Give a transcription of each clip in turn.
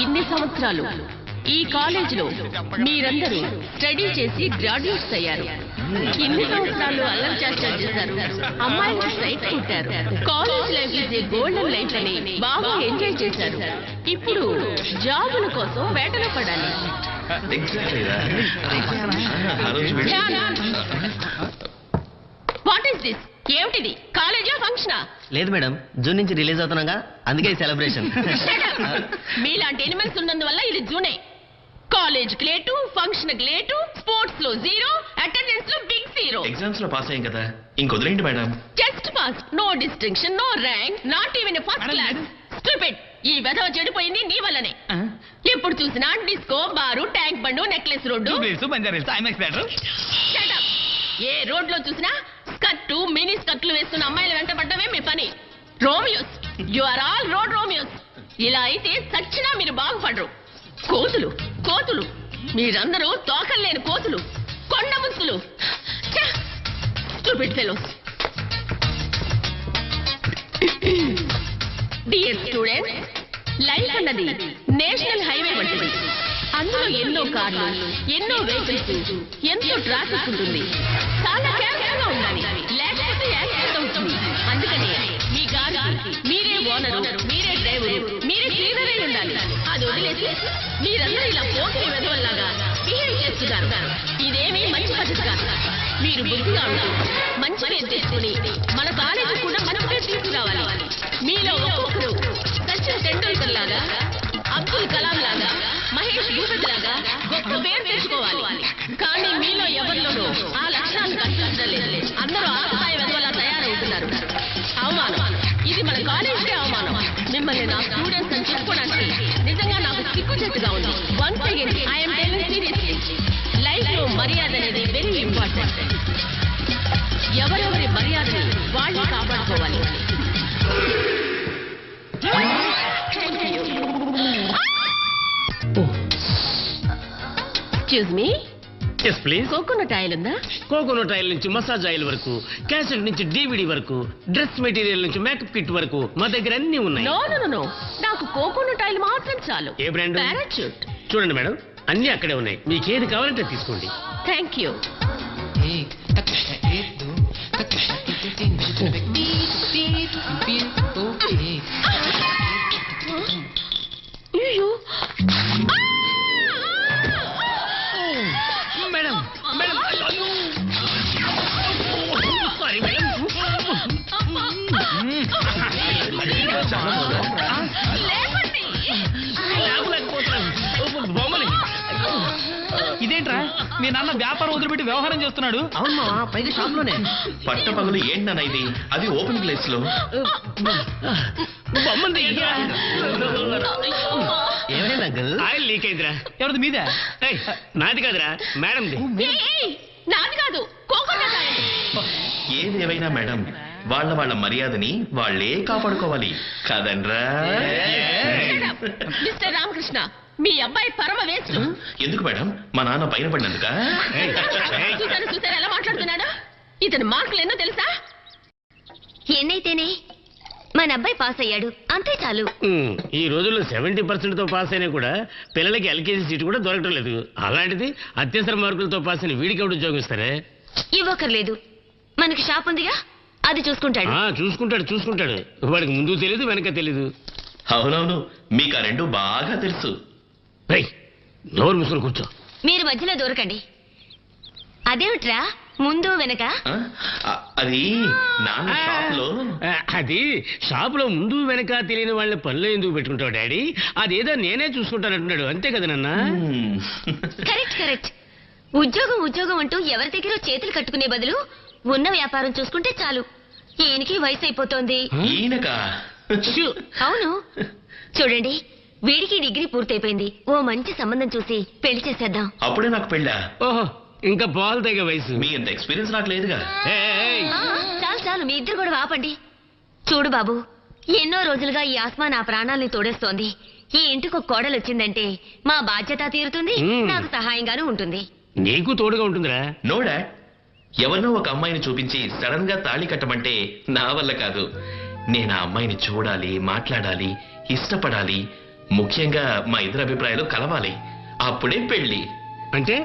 ఇన్ని సంవత్సరాలు ఈ కాలేజీలో మీరందరూ స్టడీ చేసి గ్రాడ్యుయేట్స్ అయ్యారు. ఇన్ని సంవత్సరాలు అల్లరి చేశారు, అమ్మాయిలు సైట్ కొట్టారు. College life is a golden life అని బాగా ఎంజాయ్ చేశారు. ఇప్పుడు జాబుల కోసం వేటలో పడాలి. What is this? ఏమిటిది? కాలేజా ఫంక్షనా? లేదు మేడం, జూన్ నుంచి రిలీజ్ అవుతున్నాగా, అందుకే సెలబ్రేషన్. మీలాంటి ఎనిమల్స్ ఉన్నందువల్ల ఇది జూనే. College late, function late, sports లో 0, అటెండెన్స్ లో బిగ్ 0. ఎగ్జామ్స్ లో పాస్ అయ్యాం కదా, ఇంకొదిలేండి madam. Just pass, no distinction, no rank, not even first class. Stupid. ఈ వెధవ చెడిపోయింది నీ వల్లనే. ఎప్పుడు చూసినా disco, bar, Tank Bund, necklace road. ఏ రోడ్ లో చూసినా స్కర్టు, మినీ స్కర్ట్లు వేస్తున్న అమ్మాయిలు వెంటబడ్డమే మీ పని. Romeos, you are all road romeos. ఇలా అయితే సచ్చినా మీరు బాగుపడరు. కోతులు కోతులు, మీరందరూ తోకల్లేని కోతులు, కొండ ముచ్చులు. Stupid fellows. Dear students, life అన్నది నేషనల్ హైవే వంటిది. అందులో ఎన్నో కార్లు, ఎన్నో వెహికల్స్, ఎంతో ట్రాఫిక్ ఉంటుంది. చాలా కేర్ఫుల్ గా ఉండాలి, లేకపోతే యాక్సిడెంట్ అవుతుంది. అందుకని మీ గారికి మీరే ఓనరు, మీరే డ్రైవరు, మీరే క్లీనర్ అయి ఉండాలి. అది వదిలేసి మీరందరూ ఇలా పోటీ వెదవల్లాగా బిహేవ్ చేస్తున్నారు. ఇదేమీ మంచి పద్ధతి కాదు. మీరు బుద్ధిగా ఉంటూ మంచి పేరు తెచ్చుకుని మన కాలేజీ కూడా మంచి పేరు తీసుకురావాలి. మీలో ఒక్కొక్కరు సచిన్ టెండూల్కర్ లాగా, అబ్దుల్ కలాం లాగా, మహేష్ భూపతి లాగా గొప్ప పేరు తెచ్చుకోవాలి. కానీ మీలో ఎవరిలోనూ ఆ లక్షణాలు కనిపించడం లేదు. అందరూ ఆకతాయి వెదవలా తయారవుతున్నారు. అవమానం. ఇది మన కాలేజీ అవమానం. మిమ్మల్ని నా స్టూడెంట్స్ అని చెప్పుకోవడానికి నిజంగా నాకు సిగ్గుచేటుగా ఉంది. Once again I'm telling seriously, life లో మర్యాద అనేది వెరీ ఇంపార్టెంట్. ఎవరెవరి మర్యాదని వాళ్ళు కాపాడుకోవాలి. Excuse me. Yes please. Coconut oil ఉందా? కోకోనట్ ఆయిల్ నుంచి మసాజ్ ఆయిల్ వరకు, క్యాసెట్ నుంచి DVD వరకు, డ్రెస్ మెటీరియల్ నుంచి మేకప్ కిట్ వరకు మా దగ్గర అన్ని ఉన్నాయి. నో నో నో, నాకు కోకోనట్ ఆయిల్ మాత్రం చాలు. ఏ బ్రాండ్? పారాచూట్. చూడండి మేడం, అన్ని అక్కడే ఉన్నాయి, మీకు ఏది కావాలంటే తీసుకోండి. Thank you. అయ్యో మేడం, మేడం, సారీ మేడం. ఇదేంట్రా, మీ నాన్న వ్యాపారం వదిలిపెట్టి వ్యవహారం చేస్తున్నాడు? అవును, పైగా షాప్ లోనే. పట్ట పగులు ఏంటన్నా ఇది? అది ఓపెన్ ప్లేస్ లో. ఏమైనా అంకుల్? ఆయిల్ లీక్ అయిందిరా. ఎవరిది? మీద? ఏయ్, నాది కాదురా, మేడంది. నాది కాదు, కోకోనట్ ఆయిల్. ఏది ఏవైనా మేడం, వాళ్ళ మర్యాదని వాళ్ళే కాపాడుకోవాలి కదన్రా. మిస్టర్ రామకృష్ణ, మీ అబ్బాయి పరమ వేస్ట్. ఎందుకు మేడం? మా నాన్న పైన పడినందుక? చూసారు ఎలా మాట్లాడుతున్నాడు? ఇతని మార్కులు ఎన్నో తెలుసా? ఎన్నైతేనే మన అబ్బాయి పాస్ అయ్యాడు, అంతే చాలు. ఈ రోజుల్లో 70% తో పాస్ అయినా కూడా పిల్లలకి LKG సీట్ కూడా దొరకడం లేదు. అలాంటిది అత్యవసర మార్కులతో పాస్ అయిన వీడికి ఎవడు ఉద్యోగం ఇస్తారే? ఇవ్వకర్లేదు, మనకి షాప్ ఉందిగా, అది చూసుకుంటాడు. చూసుకుంటాడు. వాడికి ముందు తెలీదు, వెనక తెలీదు. అవునవును, మీకు ఆ రెండు బాగా తెలుసు. నోరు మూసుకొని కూర్చో. మీరు మధ్యలో దూరకండి. అదేమిట్రా ముందు వెనక? అది నాన్న షాప్ లో. అది షాప్ లో ముందు వెనక తెలియని వాళ్ళ పనిలో ఎందుకు పెట్టుకుంటావు డాడీ? అదేదో నేనే చూసుకుంటానంటున్నాడు, అంతే కదా నాన్న? కరెక్ట్. ఉద్యోగం అంటూ ఎవరి దగ్గర చేతులు కట్టుకునే బదులు ఉన్న వ్యాపారం చూసుకుంటే చాలు. ఈయనకి వయసు అయిపోతోంది. అవును, చూడండి, వీడికి డిగ్రీ పూర్తయిపోయింది. ఓ మంచి సంబంధం చూసి పెళ్లి చేసేద్దాం. అప్పుడే నాకు పెళ్ళా? ఓహో, ఇంకా పాలు తగ్గ వయసు. మీ అంత ఎక్స్పీరియన్స్ నాకు లేదుగా. చాలు, మీ ఇద్దరు కూడా ఆపండి. చూడు బాబు, ఎన్నో రోజులుగా ఈ ఆస్మా నా ప్రాణాల్ని తోడేస్తోంది. ఈ ఇంటికి ఒక కోడలు వచ్చిందంటే మా బాధ్యత తీరుతుంది, నాకు సహాయంగానూ ఉంటుంది. నీకు తోడుగా ఉంటుందిరా. నో డాడ్, ఎవరినో ఒక అమ్మాయిని చూపించి సడన్ గా తాళి కట్టమంటే నా వల్ల కాదు. నేను ఆ అమ్మాయిని చూడాలి, మాట్లాడాలి, ఇష్టపడాలి, ముఖ్యంగా మా ఇద్దరి అభిప్రాయాలు కలవాలి, అప్పుడే పెళ్లి. అంటే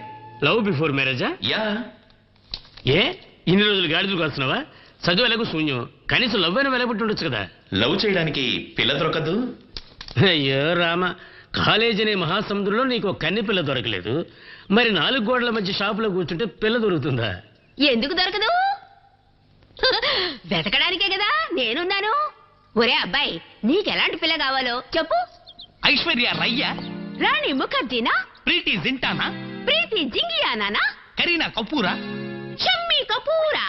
లవ్ బిఫోర్ మ్యారేజా? యా. ఏ ఇన్ని రోజులు గాడిదలు కాస్తున్నావా? చదువు ఎలాగో శూన్యం, కనీసం లవ్ అయినా వెలబట్టి ఉండొచ్చు కదా. లవ్ చేయడానికి పిల్ల దొరకదు. అయ్యో రామ, కాలేజ్ అనే మహాసముద్రంలో నీకు ఒక కన్నె పిల్ల దొరకలేదు, మరి 4 గోడల మధ్య షాపులో కూర్చుంటే పిల్ల దొరుకుతుందా? ఎందుకు దొరకదు? వెతకడానికే కదా నేనున్నాను. ఒరే అబ్బాయి, నీకెలాంటి పిల్ల కావాలో చెప్పు. ఐశ్వర్య రయ్య, రాణి ముఖర్జీనా, ప్రీతి జింటానా, ప్రీతి జింగియానా, కరీనా కపూరా? షమ్మీ కపూరా.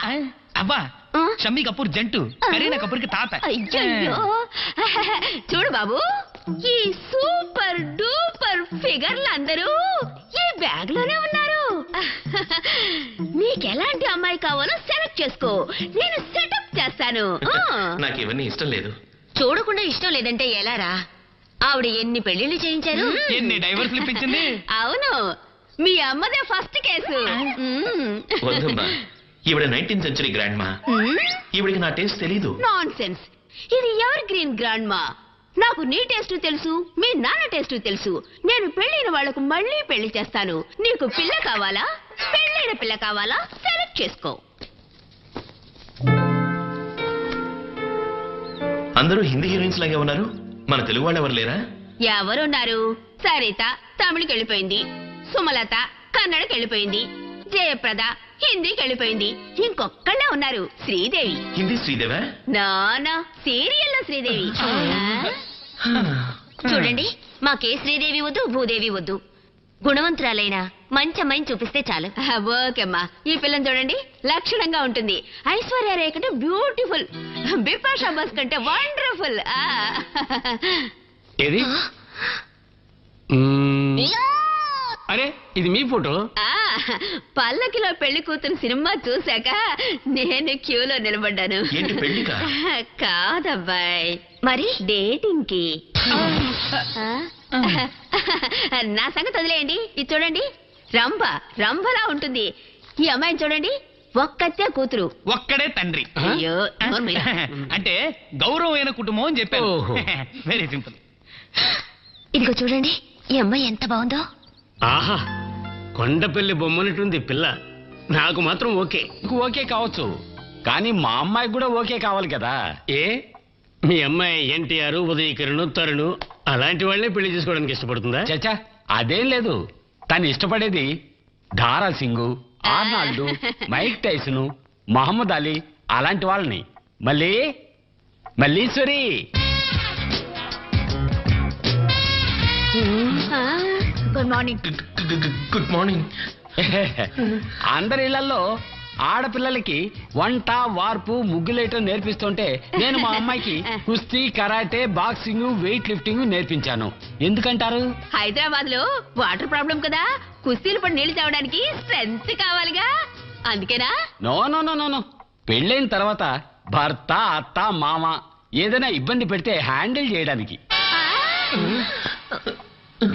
అవ్వా, ఆ? షమ్మీ కపూర్ జంటు, కరీనా కపూర్ కి తాత. అయ్యయ్యో. చూడు బాబు, ఈ సూపర్ డూపర్ ఫిగర్లు అందరూ ఈ బ్యాగ్ లోనే ఉన్నారు. నీకెలాంటి అమ్మాయి కావాలో సెలెక్ట్ చేసుకో, నేను సెటప్ చేస్తాను. నాకు ఇవన్నీ ఇష్టం లేదు. చూడకుండా ఇష్టం లేదంటే ఎలారా? ఆవిడ ఎన్ని పెళ్లిళ్ళు చేయించారు, ఎన్ని డైవర్స్ ఇప్పించింది. అవును, మీ అమ్మదే ఫస్ట్ కేసు. వద్దమ్మా, ఈవిడ 19th century గ్రాండ్ మా. ఈవిడికి నా టేస్ట్ తెలీదు. Non sense. ఇది ఎవర్ గ్రీన్ గ్రాండ్ మా. నాకు నీ టేస్ట్ తెలుసు, మీ నాన్న టేస్ట్ తెలుసు. నేను పెళ్ళైన వాళ్లకు మళ్ళీ పెళ్లి చేస్తాను. నీకు పిల్ల కావాలా, పెళ్ళైన పిల్ల కావాలా, సెలెక్ట్ చేసుకో. అందరూ హిందీ హీరోయిన్స్ లాగే ఉన్నారు, మన తెలుగు వాళ్ళు ఎవరు లేరా? ఎవరున్నారు? సరిత తమిళకి వెళ్ళిపోయింది, సుమలత కన్నడకి వెళ్ళిపోయింది, జయప్రద హిందీకి వెళ్ళిపోయింది. ఇంకొక్కళ్ళే ఉన్నారు, శ్రీదేవి. హిందీ శ్రీదేవా? నానా సీరియల్లో శ్రీదేవి. చూడండి, మాకే శ్రీదేవి వద్దు, భూదేవి వద్దు. గుణవంతురాలైన మంచి అమ్మాయిని చూపిస్తే చాలు. ఓకేమ్మా, ఈ పిల్లని చూడండి, లక్షణంగా ఉంటుంది. ఐశ్వర్య రేయ్ కంటే బ్యూటిఫుల్, బిపాషా బస్ కంటే వండర్ఫుల్. ఏది? అరే, ఇది మీ ఫోటో? పల్లకిలో పెళ్లి కూతురు సినిమా చూశాక నేను క్యూలో నిలబడ్డాను. ఏంటి పెళ్లికా? కాదబ్బాయ్, మరి డేటింగ్ కి. నా సంగతి వదిలేయండి, ఇది చూడండి, రంభలా ఉంటుంది. ఈ అమ్మాయిని చూడండి, ఒక్కతే కూతురు, ఒక్కడే తండ్రి. అయ్యో నోరు మూయి. అంటే గౌరవమైన కుటుంబం అని చెప్పారు. ఓహో. Very simple. ఇదిగో చూడండి, ఈ అమ్మాయి ఎంత బాగుందో. ఆహా, కొండపల్లి బొమ్మనటుంది పిల్ల. నాకు మాత్రం ఓకే. ఓకే కావచ్చు, కానీ మా అమ్మాయికి కూడా ఓకే కావాలి కదా. ఏ మీ అమ్మాయి ఎన్టీఆర్, ఉదయకిరణ్, తరుణ్ అలాంటి వాళ్ళే పెళ్లి చేసుకోవడానికి ఇష్టపడుతుందా? చచ్చా, అదేం లేదు. తను ఇష్టపడేది Dara Singh, Arnold, Mike Tyson, Muhammad Ali అలాంటి వాళ్ళని. Malleswari. Good morning. Good morning. అందరి ఇళ్లలో ఆడపిల్లలకి వంట, వార్పు, ముగ్గులేయటం నేర్పిస్తుంటే నేను మా అమ్మాయికి కుస్తీ, కరాటే, బాక్సింగ్, వెయిట్ లిఫ్టింగ్ నేర్పించాను. ఎందుకంటారు? హైదరాబాద్ లో వాటర్ ప్రాబ్లం కదా, కుస్తీలు పడి నీళ్లు తాగడానికి స్ట్రెంత్ కావాలిగా, అందుకేనా? No no no no no. పెళ్ళైన తర్వాత భర్త, అత్త, మామ ఏదైనా ఇబ్బంది పెడితే హ్యాండిల్ చేయడానికి.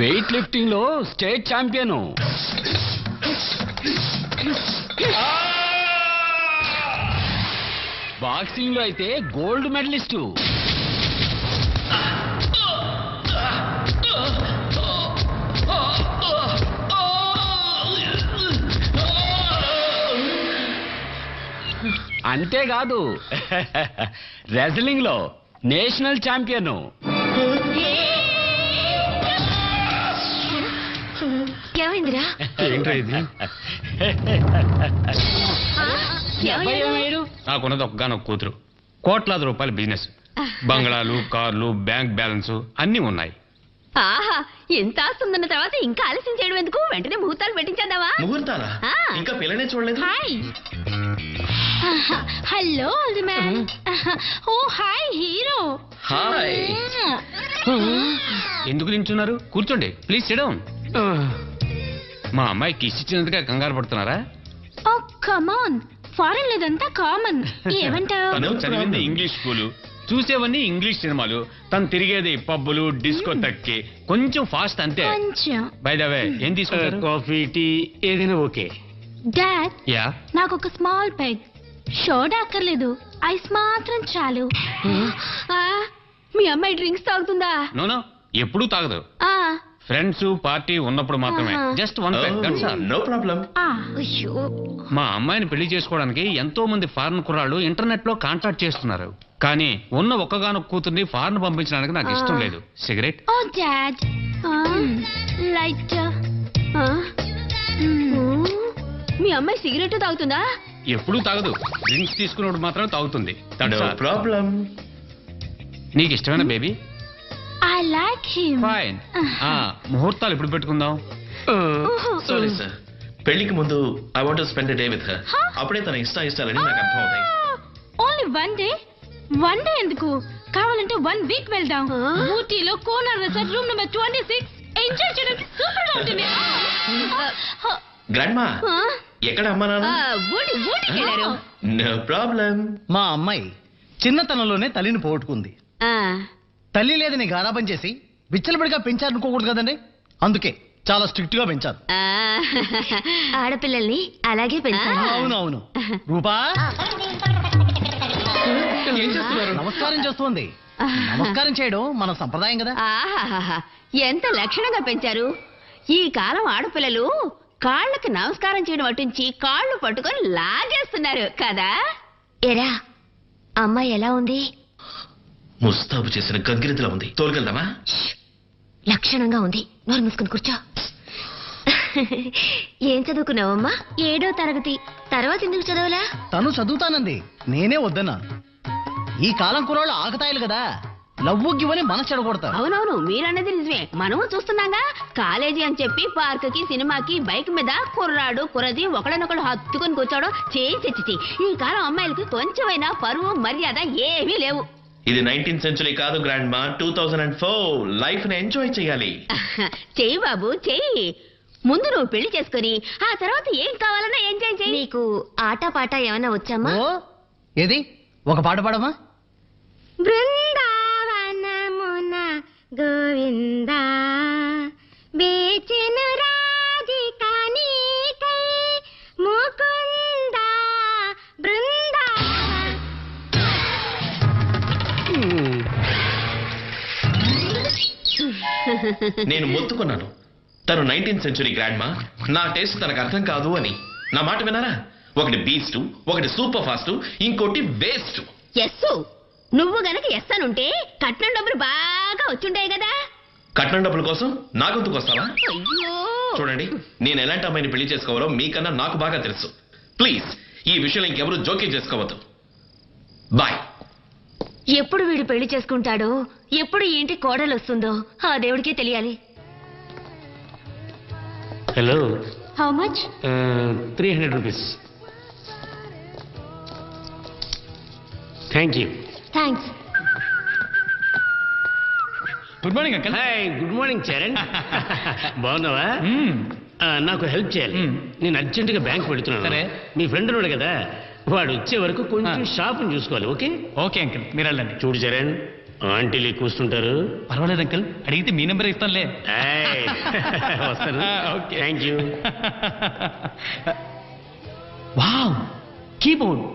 వెయిట్ లిఫ్టింగ్ లో స్టేట్ ఛాంపియన్, బాక్సింగ్ లో అయితే గోల్డ్ మెడలిస్టు. అంతేకాదు రెజ్లింగ్ లో నేషనల్ ఛాంపియన్. ఏమైందిరా? ఏంటో ఇది? నాకున్నది ఒక్కగానొక్క కూతురు, కోట్లాది రూపాయల బిజినెస్, బంగ్లాలు, కార్లు, బ్యాంక్ బ్యాలెన్స్ అన్ని ఉన్నాయి. ఆహా, ఎంత ఆస్తుందన్న తర్వాత ఇంకా ఆలస్యం చేయడం ఎందుకు? వెంటనే ముహూర్తాలు పెట్టించేద్దామా? ముహూర్తాలా? ఆ. ఇంకా పిల్లనే చూడలేదు. Hi. Hello old man. Oh hi hero. Hi. ఎందుకు నించున్నారు? కూర్చోండి ప్లీజ్, సిట్ డౌన్. మా అమ్మాయికి కిస్ ఇచ్చినందుకే కంగారు పడుతున్నారా? Oh come on, foreign లేదంతా common. ఏమంటావు? తను చదివింది ఇంగ్లీష్ స్కూలు, చూసేవన్నీ ఇంగ్లీష్ సినిమాలు, తను తిరిగేది పబ్బులు, డిస్కో తక్కి, కొంచెం ఫాస్ట్ అంతే. కొంచెం. బై ద వే, ఏం తీసుకుంటారు? కాఫీ, టీ ఏదైనా ఓకే. Dad, yeah. నాకు ఒక స్మాల్ పెగ్, షోడా అక్కర్లేదు, ఐస్ మాత్రం చాలు. మీ అమ్మాయి డ్రింక్స్ తాగుతుందా? నో నో, ఎప్పుడూ తాగదు. ఫ్రెండ్స్ పార్టీ ఉన్నప్పుడు మాత్రమే. Just one peg, that's all. No problem. అయ్యో మా అమ్మాయిని పెళ్లి చేసుకోవడానికి ఎంతో మంది ఫారెన్ కుర్రాళ్ళు ఇంటర్నెట్ లో కాంటాక్ట్ చేస్తున్నారు. కానీ ఉన్న ఒక్కగానొక్క కూతుర్ని ఫారెన్ పంపించడానికి నాకు ఇష్టం లేదు. సిగరెట్? Oh dad light. మీ అమ్మాయి సిగరెట్ తాగుతుందా? ఎప్పుడూ తాగదు. డ్రింక్స్ తీసుకున్నప్పుడు మాత్రం తాగుతుంది. No problem. నీకు ఇష్టమైన baby? I like him. Fine. ముహూర్తాలు ఎప్పుడు పెట్టుకుందాం? సారీ సార్, పెళ్లికి ముందు I want to spend day with her. అప్పుడే తన ఇష్టాలని నాకు అర్థం అవుతాయి. ఓన్లీ వన్ డే ఎందుకు? కావాలంటే 1 వీక్ వెళ్దాం. ఊటీలో corner resort room number 26 enjoy చేయడానికి సూపర్ గా ఉంటుంది. గ్రాండ్ మా, ఎక్కడ అమ్మా నాన్న? ఊటీకి వెళ్ళారు. No problem. మా అమ్మాయి చిన్నతనంలోనే తల్లిని పోగొట్టుకుంది. తల్లి లేదని గారాబం చేసి విచ్చలబడిగా పెంచారనుకోకూడదు కదండి. అందుకే చాలా స్ట్రిక్ట్ గా పెంచారు. ఆడపిల్లల్ని అలాగే పెంచాలి. అవునవును. రూపా ఏం చేస్తున్నారు? నమస్కారం చేస్తుంది. నమస్కారం చేయడం మన సంప్రదాయం కదా. ఆహాహాహా, ఎంత లక్షణంగా పెంచారు. ఈ కాలం ఆడపిల్లలు కాళ్ళకి నమస్కారం చేయడం అటుంచి కాళ్ళు పట్టుకొని లాగేస్తున్నారు కదా. ఎరా అమ్మాయి ఎలా ఉంది? ముస్తాబు చేసిన గంగిరెద్దులా ఉంది. తోలుకెళ్దామా? లక్షణంగా ఉంది. నోరు మూసుకుని కూర్చో. ఏం చదువుకున్నావమ్మా? 7వ తరగతి. తర్వాత ఎందుకు చదవలా? తను చదువుతానంది, నేనే వద్దన్నా. ఈ కాలం కుర్రాళ్ళు ఆకతాయిలు కదా, లవ్వు గివ్వని మనసు చెడగొడతారు. అవునవును, మీరన్నది నిజమే. మనము చూస్తున్నాగా. కాలేజీ అని చెప్పి పార్కుకి సినిమాకి బైక్ మీద కుర్రాడు కుర్రది ఒకడనొకడు హత్తుకుని కూర్చోవడం చేయించి ఈ కాలం అమ్మాయిలకి కొంచెమైనా పరువు మర్యాద ఏమీ లేవు. ఇది 19th సెంచరీ కాదు గ్రాండ్ మా, 2004. లైఫ్ ని ఎంజాయ్ చేయాలి. చెయ్యి బాబు చెయ్యి. ముందు నువ్వు పెళ్లి చేసుకుని ఆ తర్వాత ఏం కావాలన్నా ఎంజాయ్ చెయ్యి. నీకు ఆట పాట ఏమైనా వచ్చామా? ఓ, ఏది ఒక పాట పాడమా? బృందావనమున గోవిందా వేచెను రాధిక నీకై ముకుందా బృందావన. నేను మొత్తుకున్నాను, తను 19th సెంచరీ గ్రాండ్ మా, నా టేస్ట్ తనకు అర్థం కాదు అని. నా మాట విన్నారా? ఒకటి బీస్ట్, ఒకటి సూపర్ ఫాస్ట్, ఇంకోటి వేస్ట్. ఎస్సు నువ్వు గనక ఎస్ అనుంటే కట్నం డబ్బులు బాగా వచ్చుంటాయి కదా. కట్నం డబ్బుల కోసం నా గొంతుకు వస్తావా? అయ్యో చూడండి, నేను ఎలాంటి అమ్మాయిని పెళ్లి చేసుకోవాలో మీకన్నా నాకు బాగా తెలుసు. ప్లీజ్ ఈ విషయంలో ఇంకెవరూ జోక్యం చేసుకోవద్దు. బాయ్. ఎప్పుడు వీడు పెళ్లి చేసుకుంటాడో, ఎప్పుడు ఈ ఇంటి కోడలు వస్తుందో ఆ దేవుడికే తెలియాలి. Hello. How much? 300 rupees. Thank you. Thanks. Good morning uncle. Hi, good morning Charan. బాగున్నావా? నాకు హెల్ప్ చేయాలి. నేను అర్జెంటుగా బ్యాంక్ పెడుతున్నాను. సరే. మీ ఫ్రెండ్ ఉన్నాడు కదా, వాడు వచ్చే వరకు కొంచెం షాపుని చూసుకోవాలి. ఓకే ఓకే అంకల్, మీరు వెళ్ళండి. చూడు చరణ్, ఆంటీలు కూర్చుంటారు. పర్వాలేదు అంకల్, అడిగితే మీ నెంబర్ ఇస్తానులే. వస్తాను. Okay. Thank you. Wow, keyboard.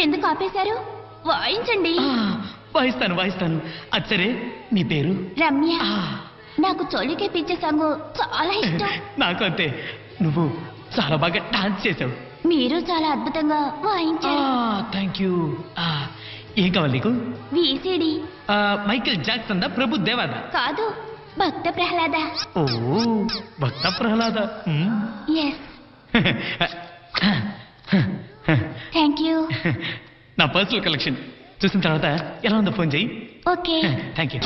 ఎందుకు ఆపేశారు? వాయించండి. వాయిస్తాను వాయిస్తాను. అది సరే, మీ పేరు? రమ్య. నాకు చోళికే పిచ్చే సాంగ్ చాలా ఇష్టం. నాకు అంతే. నువ్వు చాలా బాగా డాన్స్ చేసావు. మీరు చాలా అద్భుతంగా వాయించారు. Thank you. ఏం కావాలి నీకు? వీసీడీ. మైకేల్ జాక్సన్ దా, ప్రభు దేవాదా? కాదు, Bhakta Prahlada. Oh Bhakta Prahlada. Yes, thank you. నా పర్సనల్ కలెక్షన్ చూసిన తర్వాత ఎలా ఉందో ఫోన్ చెయ్యి. ఓకే. Thank you.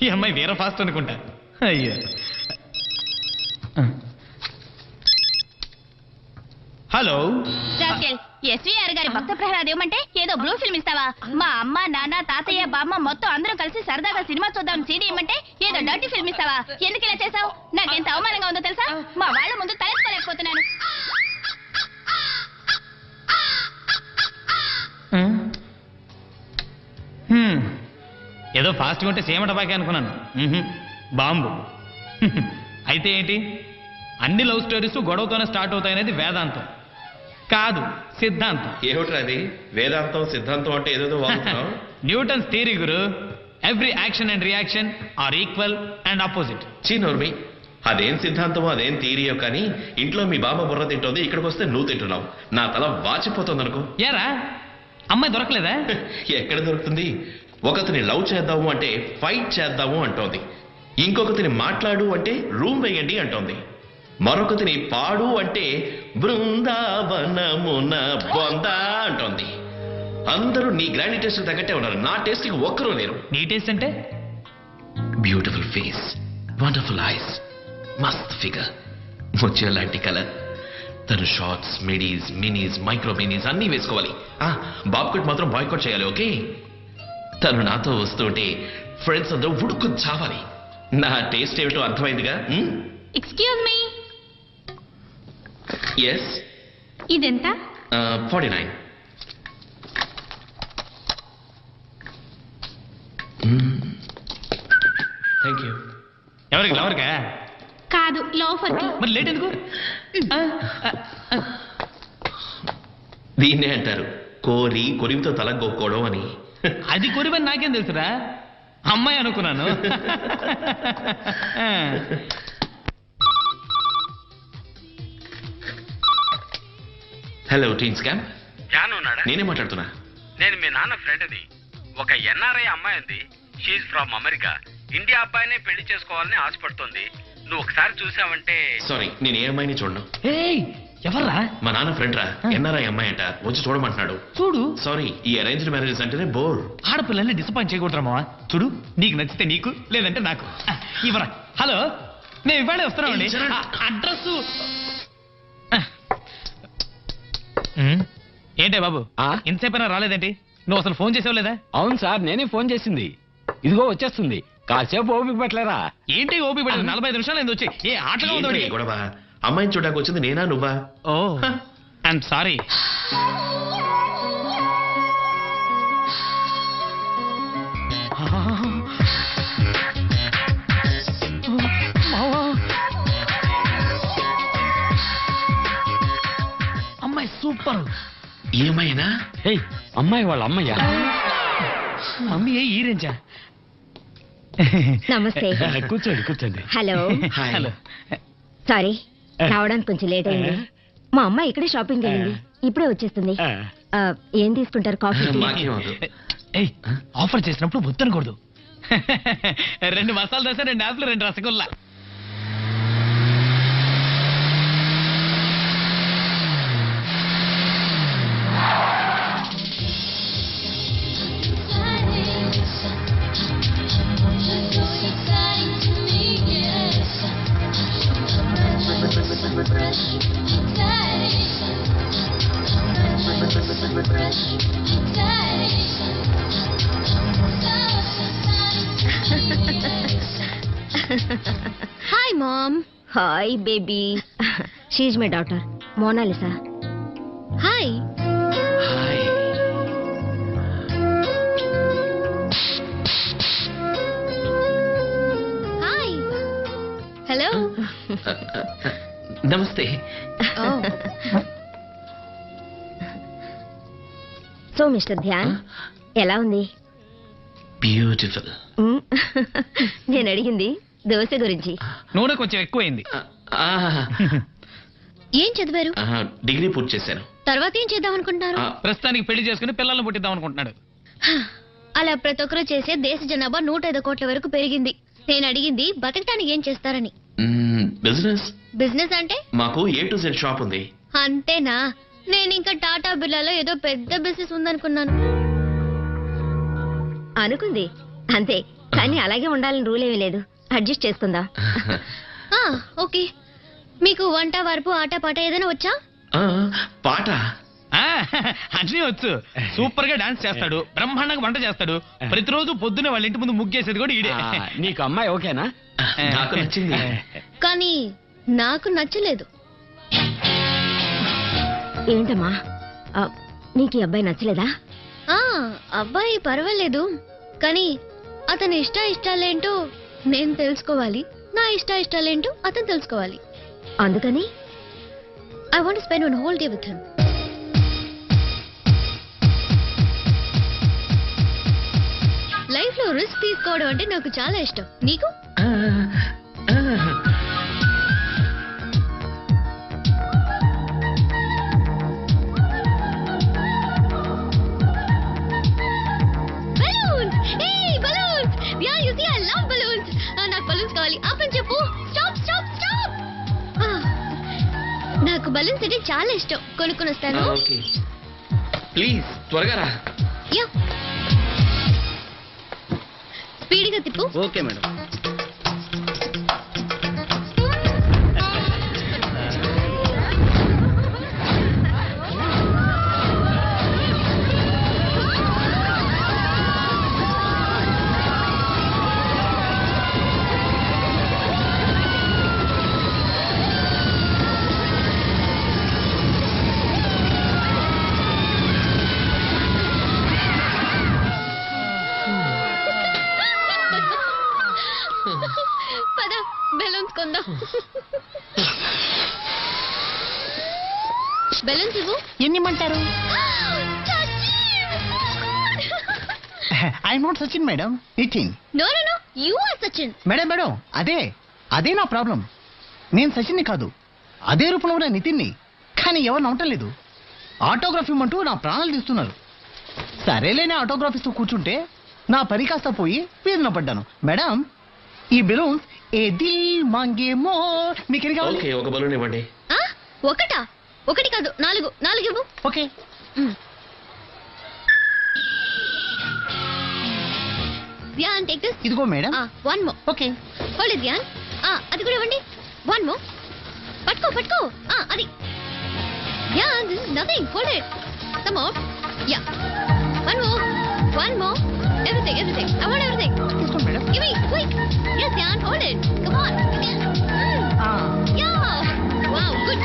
ఈ అమ్మాయి వేరే ఫాస్ట్ అనుకుంటా. అయ్యో. హలో. ఎస్వీఆర్ గారి భక్త ప్రహ్లాద్ ఏమంటే ఏదో బ్లూ ఫిల్మ్ ఇస్తావా? మా అమ్మ నాన్న తాతయ్య బామ్మ మొత్తం అందరం కలిసి సరదాగా సినిమా చూద్దాం సీడీ ఇమ్మంటే ఏదో డర్టీ ఫిల్మ్ ఇస్తావా? ఎందుకు ఇలా చేసావు? నాకెంత అవమానంగా ఉందో తెలుసా? మా వాళ్ళ ముందు తలెత్తుకోలేకపోతున్నాను. ఏదో ఫాస్ట్గా ఉంటే సేమట బాకే అనుకున్నాను. బాంబు. అయితే ఏంటి, అన్ని లవ్ స్టోరీస్ గొడవతోనే స్టార్ట్ అవుతాయనేది వేదాంతం కాదు, సిద్ధాంతం. ఏమిట్రా అది? వేదాంతం సిద్ధాంతం అంటే ఏదేదో వాడుతున్నావు. న్యూటన్స్ థియరీ గురు. Every action and reaction are equal and opposite. చీనోర్మి, అదేం సిద్ధాంతమో అదేం థియరీయో కానీ ఇంట్లో మీ బామ్మ బుర్ర తింటోంది, ఇక్కడికి వస్తే నువ్వు తింటున్నావు. నా తల వాచిపోతుంది అనుకో. ఏరా అమ్మాయి దొరకలేదా? ఎక్కడ దొరుకుతుంది? ఒకరిని లవ్ చేద్దాము అంటే ఫైట్ చేద్దాము అంటోంది, ఇంకొకరిని మాట్లాడు అంటే రూమ్ వేయండి అంటోంది, మరొకరిని పాడు అంటే బృందావనమున బొందా అంటోంది. అందరూ నీ గ్రాండ్ టేస్ట్ తగ్గట్టే ఉన్నారు, నా టేస్ట్కి ఒక్కరూ లేరు. నీ టేస్ట్ అంటే బ్యూటిఫుల్ ఫేస్, వండర్ఫుల్ ఐస్, మస్త్ ఫిగర్, ముత్యం లాంటి కలర్. తను shorts, midis, minis, micro minis అన్నీ వేసుకోవాలి. బాబ్కట్ మాత్రం బాయ్కట్ చేయాలి, ఓకే? తను నాతో వస్తుంటే ఫ్రెండ్స్ అందరూ ఉడుకు చావాలి. నా టేస్ట్ ఏమిటో అర్థమైందిగా? Excuse me, yes. ఇదెంత? 49. Thank you. ఎవరికి లవర్కా? కాదు, లోఫర్కి. మరి లేట్ ఎందుకు? దీన్నే అంటారు కోరి కొరివితో తల గొక్కోవడం అని. అది కొరివని నాకేం తెలుసురా, అమ్మాయి అనుకున్నాను. హలో టీన్స్ క్యాంప్, జానున్నాడా? నేనే మాట్లాడుతున్నా. నేను మీ నాన్న ఫ్రెండ్ని. ఒక ఎన్ఆర్ఐ అమ్మాయి ఉంది, షీఈ్ ఫ్రమ్ అమెరికా. ఇండియా అబ్బాయినే పెళ్లి చేసుకోవాలని ఆశపడుతోంది. నువ్వు ఒకసారి చూసావంటే. సారీ, నేను ఏ అమ్మాయిని చూడను. ఏయ్, ఎవర్రా? మా నాన్న ఫ్రెండ్ రా, ఎన్ఆర్ఐ అమ్మాయి అంట, వచ్చి చూడమంటున్నాడు. చూడు. సారీ, ఈ అరేంజ్డ్ మ్యారేజెస్ అంటేనే బోర్. ఆడపిల్లల్ని డిసప్పాయింట్ చేయకూడరా మావా. చూడు, నీకు నచ్చితే నీకు, లేదంటే నాకు. ఇవరా. హలో, మేము ఇవాళే వస్తున్నామండి. అడ్రస్ ఏంటే బాబు, ఇంతసేపైనా రాలేదేంటి? నువ్వు అసలు ఫోన్ చేసావు లేదా? అవును సార్, నేనే ఫోన్ చేసింది. ఇదిగో వచ్చేస్తుంది, కాసేపు ఓపిక పట్టలేరా? ఏంటి ఓపి పెట్టదు? 45 నిమిషాలు ఏంది వచ్చి? ఏ ఆటగా ఉందో ఏంటి గొడవ? అమ్మాయిని చూడడానికి వచ్చింది నేనా నువ్వా? ఓ ఐఎమ్ సారీ. అమ్మాయి సూపర్. ఈ అమ్మాయినా? ఏయ్, అమ్మాయి వాళ్ళ అమ్మయ్యా. మమ్మీ ఏ ఈ రేంజా? నమస్తే. కూర్చోండి కూర్చోండి. హలో. హాయ్. హలో. సారీ, రావడానికి కొంచెం లేట్ అయింది. మా అమ్మ ఇక్కడే షాపింగ్ అయింది, ఇప్పుడే వచ్చేస్తుంది. ఏం తీసుకుంటారు? కాఫీ? మాకేం అవదు. ఏయ్, ఆఫర్ చేసినప్పుడు వద్దనకూడదు. 2 మసాలా దోశ, 2 యాప్లు, 2 rasgulla. Hi mom. Hi baby. She is my daughter Monalisa. Hi. Hi. Hi. Hello. నమస్తే. సో మిస్టర్ ధ్యాన్, ఎలా ఉంది? బ్యూటిఫుల్. నేను అడిగింది దోశ గురించి. నూనె కొంచెం ఎక్కువైంది. ఏం చదివారు? డిగ్రీ పూర్తి చేశాను. తర్వాత ఏం చేద్దాం అనుకుంటున్నారు? ప్రస్తుతానికి పెళ్లి చేసుకుని పిల్లల్ని పుట్టిద్దాం అనుకుంటున్నాడు. అలా ప్రతి ఒక్కరూ చేసే దేశ జనాభా 105 కోట్ల వరకు పెరిగింది. నేను అడిగింది బతకటానికి ఏం చేస్తారని. బిజినెస్ బిజినెస్ అంటే మాకు A to Z షాప్ ఉంది. అంతేనా? నేను ఇంకా టాటా బిర్లాలో ఏదో పెద్ద బిజినెస్ ఉందనుకున్నాను. అనుకుంది అంతే, కానీ అలాగే ఉండాలని రూల్ ఏమీ లేదు. అడ్జస్ట్ చేసుకుందా? ఓకే. మీకు వంట వరపు ఆట పాట ఏదైనా వచ్చా? పాట అన్నీ వచ్చు. సూపర్ గా డాన్స్ చేస్తాడు, బ్రహ్మాండంగా వంట చేస్తాడు. ప్రతిరోజు పొద్దునే వాళ్ళ ఇంటి ముందు ముగ్గేసేది కూడా ఈడే. నీకు అమ్మాయి ఓకేనా? నాకు నచ్చింది. కానీ నాకు నచ్చలేదు. ఏంటమ్మా, నీకు ఈ అబ్బాయి నచ్చలేదా? అబ్బాయి పర్వాలేదు, కానీ అతని ఇష్టాలేంటో నేను తెలుసుకోవాలి, నా ఇష్టాలేంటో అతను తెలుసుకోవాలి. అందుకని I want spend one whole day with him. Life లో రిస్క్ తీసుకోవడం అంటే నాకు చాలా ఇష్టం. నీకు? నాకు బలూన్స్ అంటే చాలా ఇష్టం. కొనుక్కొని వస్తాను. ప్లీజ్ త్వరగా రా. స్పీడ్గా తిప్పు. Okay madam. పద బెలూన్స్ కొందాం. బెలూన్స్ ఇవ్వు. ఎన్నిమంటారు? I not Sachin madam, Nitin. No no no, you are Sachin. Madam అదే నా ప్రాబ్లం. నేను సచిన్ని కాదు, అదే రూపంలో ఉన్న నితిన్ని. కానీ ఎవరు నమ్మటం లేదు. ఆటోగ్రాఫ్ ఇమ్మంటూ నా ప్రాణాలు తీస్తున్నారు. సరేలేని ఆటోగ్రాఫ్ ఇస్తూ కూర్చుంటే నా పని కాస్త పోయి వీధిన పడ్డాను. మేడం, ఈ బెలూన్స్ ఏ దిల్ మాంగే మోర్ మీకు కావాలి? ఓకే, ఒక బలూన్ ఇవ్వండి. ఒకటా? ఒకటి కాదు, 4 ఇవ్వు. ఓకే. Dhyan, take this. ఇదిగో madam. One more. Okay. Hold it Dhyan. అది కూడా ఇవ్వండి. One more. పట్టుకో. అది Dhyan, this is nothing. Hold it. Some more. Ya. One more. Everything. I want everything. తీసుకోండి madam. Give me, quick. Yes, Jan, hold it. Come on. Yeah. Wow, good.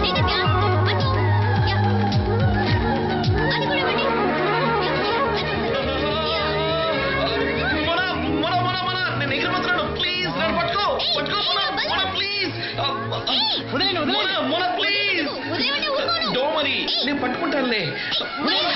Take it, Jan. One more. Yeah. అది కూడా ఇవ్వండి. నేను ఎగిరిపోతున్నాను. Please నన్ను పట్టుకో. Please. Please. వదిలేవండి, ఊరుకోను. Don't worry, నేను పట్టుకుంటానులే. Please.